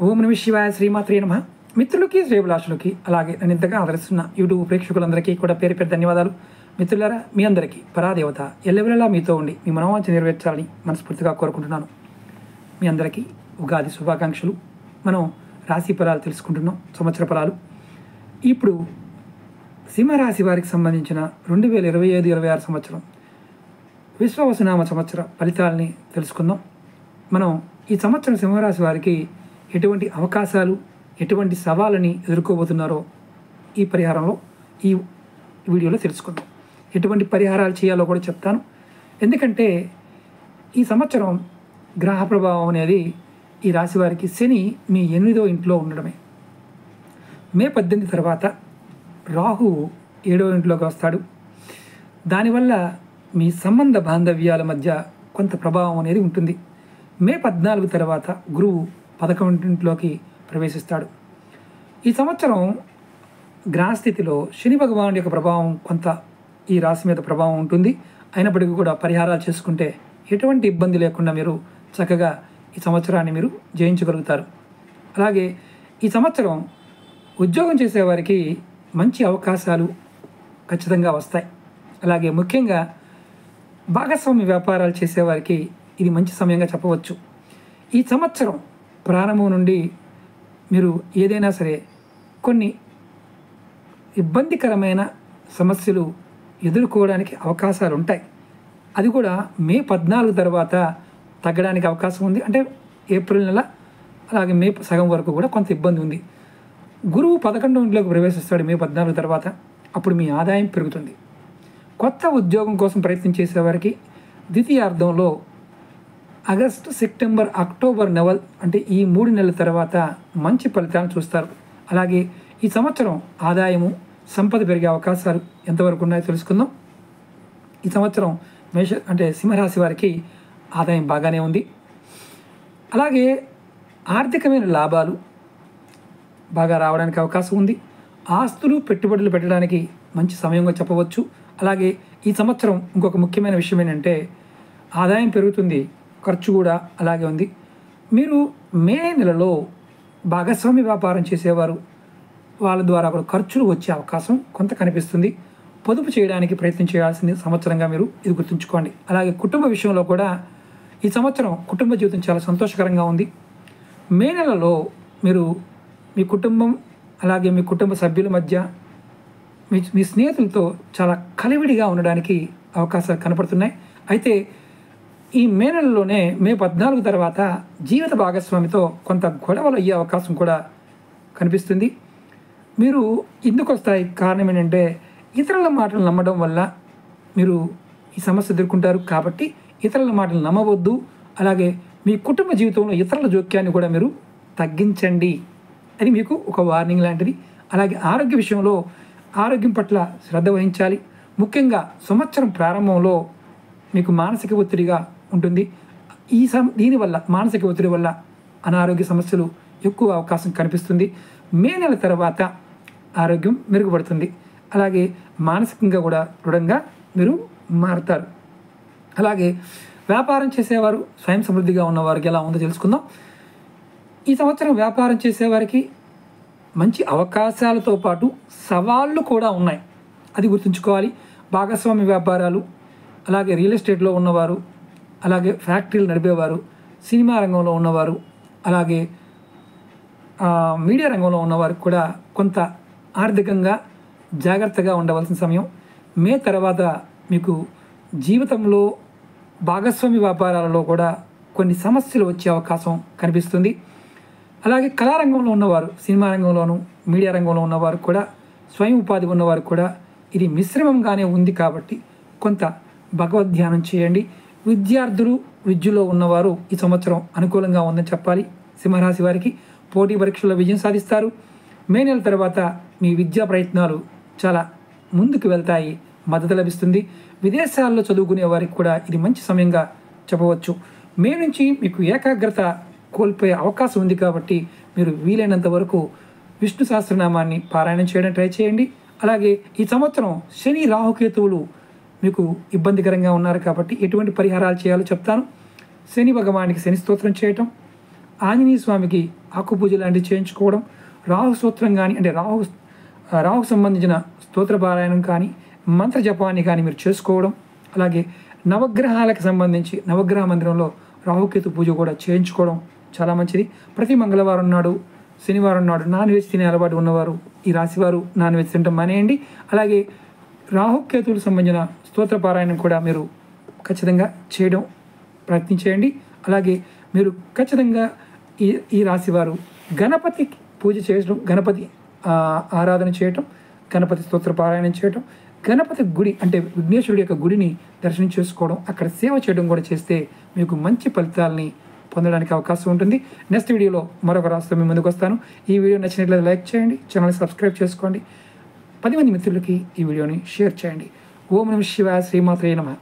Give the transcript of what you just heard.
ఓం నమ శివాయ, శ్రీమాత్రే నమః. మిత్రులకి, శ్రేభిలాషులకి, అలాగే నన్ను ఇంతగా ఆదరిస్తున్న యూట్యూబ్ ప్రేక్షకులందరికీ కూడా పేరు పేరు ధన్యవాదాలు. మిత్రులారా, మీ అందరికీ పరాదేవత ఎల్లవెల్లలా మీతో ఉండి మీ మనోవాంఛ నెరవేర్చాలని మనస్ఫూర్తిగా కోరుకుంటున్నాను. మీ అందరికీ ఉగాది శుభాకాంక్షలు. మనం రాశి ఫలాలు తెలుసుకుంటున్నాం, సంవత్సర ఫలాలు. ఇప్పుడు సింహరాశి వారికి సంబంధించిన 2025-26 సంవత్సరం విశ్వవసునామ సంవత్సర ఫలితాలని తెలుసుకుందాం. మనం ఈ సంవత్సరం సింహరాశి వారికి ఎటువంటి అవకాశాలు, ఎటువంటి సవాళ్ళని ఎదుర్కోబోతున్నారో ఈ పరిహారంలో, ఈ వీడియోలో తెలుసుకుందాం. ఎటువంటి పరిహారాలు చేయాలో కూడా చెప్తాను. ఎందుకంటే ఈ సంవత్సరం గ్రహ ప్రభావం అనేది ఈ రాశి వారికి శని మీ 8వ ఇంట్లో ఉండడమే. మే 18 తర్వాత రాహు 7వ ఇంట్లోకి వస్తాడు. దానివల్ల మీ సంబంధ బాంధవ్యాల మధ్య కొంత ప్రభావం అనేది ఉంటుంది. మే 14 తర్వాత గురువు 11వ ఇంట్లోకి ప్రవేశిస్తాడు. ఈ సంవత్సరం గ్రహస్థితిలో శని భగవానుడి యొక్క ప్రభావం కొంత ఈ రాశి మీద ప్రభావం ఉంటుంది. అయినప్పటికీ కూడా పరిహారాలు చేసుకుంటే ఎటువంటి ఇబ్బంది లేకుండా మీరు చక్కగా ఈ సంవత్సరాన్ని మీరు జయించగలుగుతారు. అలాగే ఈ సంవత్సరం ఉద్యోగం చేసేవారికి మంచి అవకాశాలు ఖచ్చితంగా వస్తాయి. అలాగే ముఖ్యంగా భాగస్వామి వ్యాపారాలు చేసేవారికి ఇది మంచి సమయంగా చెప్పవచ్చు. ఈ సంవత్సరం ప్రారంభం నుండి మీరు ఏదైనా సరే కొన్ని ఇబ్బందికరమైన సమస్యలు ఎదుర్కోవడానికి అవకాశాలు ఉంటాయి. అది కూడా మే 14 తర్వాత తగ్గడానికి అవకాశం ఉంది. అంటే ఏప్రిల్ నెల, అలాగే మే సగం వరకు కూడా కొంత ఇబ్బంది ఉంది. గురువు 11వ ఇంట్లోకి ప్రవేశిస్తాడు మే 14 తర్వాత. అప్పుడు మీ ఆదాయం పెరుగుతుంది. కొత్త ఉద్యోగం కోసం ప్రయత్నం చేసేవారికి ద్వితీయార్థంలో ఆగస్టు, సెప్టెంబర్, అక్టోబర్ నెలలు, అంటే ఈ 3 నెలల తర్వాత మంచి ఫలితాలను చూస్తారు. అలాగే ఈ సంవత్సరం ఆదాయము, సంపద పెరిగే అవకాశాలు ఎంతవరకు ఉన్నాయో తెలుసుకుందాం. ఈ సంవత్సరం సింహరాశి వారికి ఆదాయం బాగానే ఉంది. అలాగే ఆర్థికమైన లాభాలు బాగా రావడానికి అవకాశం ఉంది. ఆస్తులు, పెట్టుబడులు పెట్టడానికి మంచి సమయంగా చెప్పవచ్చు. అలాగే ఈ సంవత్సరం ఇంకొక ముఖ్యమైన విషయం ఏంటంటే ఆదాయం పెరుగుతుంది, ఖర్చు కూడా అలాగే ఉంది. మీరు మే నెలలో భాగస్వామి వ్యాపారం చేసేవారు, వాళ్ళ ద్వారా కూడా ఖర్చులు వచ్చే అవకాశం కొంత కనిపిస్తుంది. పొదుపు చేయడానికి ప్రయత్నం చేయాల్సింది సంవత్సరంగా మీరు ఇది గుర్తుంచుకోండి. అలాగే కుటుంబ విషయంలో కూడా ఈ సంవత్సరం కుటుంబ జీవితం చాలా సంతోషకరంగా ఉంది. మే నెలలో మీరు మీ కుటుంబం, అలాగే మీ కుటుంబ సభ్యుల మధ్య, మీ స్నేహితులతో చాలా కలివిడిగా ఉండడానికి అవకాశాలు కనపడుతున్నాయి. అయితే ఈ మే నెలలోనే మే 14 తర్వాత జీవిత భాగస్వామితో కొంత గొడవలు అయ్యే అవకాశం కూడా కనిపిస్తుంది. మీరు ఎందుకు వస్తాయి కారణం ఏంటంటే ఇతరుల మాటలు నమ్మడం వల్ల మీరు ఈ సమస్య ఎదుర్కొంటారు. కాబట్టి ఇతరుల మాటలు నమ్మవద్దు. అలాగే మీ కుటుంబ జీవితంలో ఇతరుల జోక్యాన్ని కూడా మీరు తగ్గించండి. అది మీకు ఒక వార్నింగ్ లాంటిది. అలాగే ఆరోగ్య విషయంలో ఆరోగ్యం పట్ల శ్రద్ధ వహించాలి. ముఖ్యంగా సంవత్సరం ప్రారంభంలో మీకు మానసిక ఒత్తిడిగా ఉంటుంది. దీనివల్ల మానసిక ఒత్తిడి వల్ల అనారోగ్య సమస్యలు ఎక్కువ అవకాశం కనిపిస్తుంది. మే నెల తర్వాత ఆరోగ్యం మెరుగుపడుతుంది. అలాగే మానసికంగా కూడా దృఢంగా మీరు మారుతారు. అలాగే వ్యాపారం చేసేవారు, స్వయం సమృద్ధిగా ఉన్నవారికి ఎలా ఉందో తెలుసుకుందాం. ఈ సంవత్సరం వ్యాపారం చేసేవారికి మంచి అవకాశాలతో పాటు సవాళ్ళు కూడా ఉన్నాయి, అది గుర్తుంచుకోవాలి. భాగస్వామి వ్యాపారాలు, అలాగే రియల్ ఎస్టేట్లో ఉన్నవారు, అలాగే ఫ్యాక్టరీలు నడిపేవారు, సినిమా రంగంలో ఉన్నవారు, అలాగే మీడియా రంగంలో ఉన్నవారికి కూడా కొంత ఆర్థికంగా జాగ్రత్తగా ఉండవలసిన సమయం. మే తర్వాత మీకు జీవితంలో భాగస్వామి వ్యాపారాలలో కూడా కొన్ని సమస్యలు వచ్చే అవకాశం కనిపిస్తుంది. అలాగే కళారంగంలో ఉన్నవారు, సినిమా రంగంలోనూ మీడియా రంగంలో ఉన్నవారు కూడా, స్వయం ఉపాధి ఉన్నవారు కూడా ఇది మిశ్రమంగానే ఉంది. కాబట్టి కొంత భగవద్ధ్యానం చేయండి. విద్యార్థులు, విద్యలో ఉన్నవారు ఈ సంవత్సరం అనుకూలంగా ఉందని చెప్పాలి. సింహరాశి వారికి పోటీ పరీక్షల్లో విజయం సాధిస్తారు. మే నెల తర్వాత మీ విద్యా ప్రయత్నాలు చాలా ముందుకు వెళ్తాయి, మద్దతు లభిస్తుంది. విదేశాల్లో చదువుకునే వారికి కూడా ఇది మంచి సమయంగా చెప్పవచ్చు. మే నుంచి మీకు ఏకాగ్రత కోల్పోయే అవకాశం ఉంది. కాబట్టి మీరు వీలైనంత వరకు విష్ణు సహస్రనామాన్ని పారాయణం చేయడం ట్రై చేయండి. అలాగే ఈ సంవత్సరం శని, రాహుకేతువులు మీకు ఇబ్బందికరంగా ఉన్నారు కాబట్టి ఎటువంటి పరిహారాలు చేయాలో చెప్తాను. శని భగవానికి శని స్తోత్రం చేయటం, ఆంజనేయ స్వామికి ఆకు పూజ లాంటివి చేయించుకోవడం, రాహు స్తోత్రం కానీ అంటే రాహుకు సంబంధించిన స్తోత్ర పారాయణం కానీ మంత్ర జపాన్ని కానీ మీరు చేసుకోవడం, అలాగే నవగ్రహాలకు సంబంధించి నవగ్రహ మందిరంలో రాహుకేతు పూజ కూడా చేయించుకోవడం చాలా మంచిది. ప్రతి మంగళవారం నాడు, శనివారం నాడు నాన్ వెజ్ తినే అలవాటు ఉన్నవారు ఈ రాశివారు నాన్ వెజ్ తినటం మానేయండి. అలాగే రాహుకేతువులకు సంబంధించిన స్తోత్ర పారాయణం కూడా మీరు ఖచ్చితంగా చేయడం ప్రయత్నించేయండి. అలాగే మీరు ఖచ్చితంగా ఈ రాశివారు గణపతి పూజ చేయడం, గణపతి ఆరాధన చేయటం, గణపతి స్తోత్ర పారాయణం చేయటం, గణపతి గుడి అంటే విఘ్నేశ్వరుడి యొక్క గుడిని దర్శనం చేసుకోవడం, అక్కడ సేవ చేయడం కూడా చేస్తే మీకు మంచి ఫలితాలని పొందడానికి అవకాశం ఉంటుంది. నెక్స్ట్ వీడియోలో మరొక రాశితో మీ ముందుకు వస్తాను. ఈ వీడియో నచ్చినట్లయితే లైక్ చేయండి, ఛానల్ని సబ్స్క్రైబ్ చేసుకోండి, 10 మంది మిత్రులకి ఈ వీడియోని షేర్ చేయండి. ఓం నమః శివాయ, శ్రీమాత్రే నమః.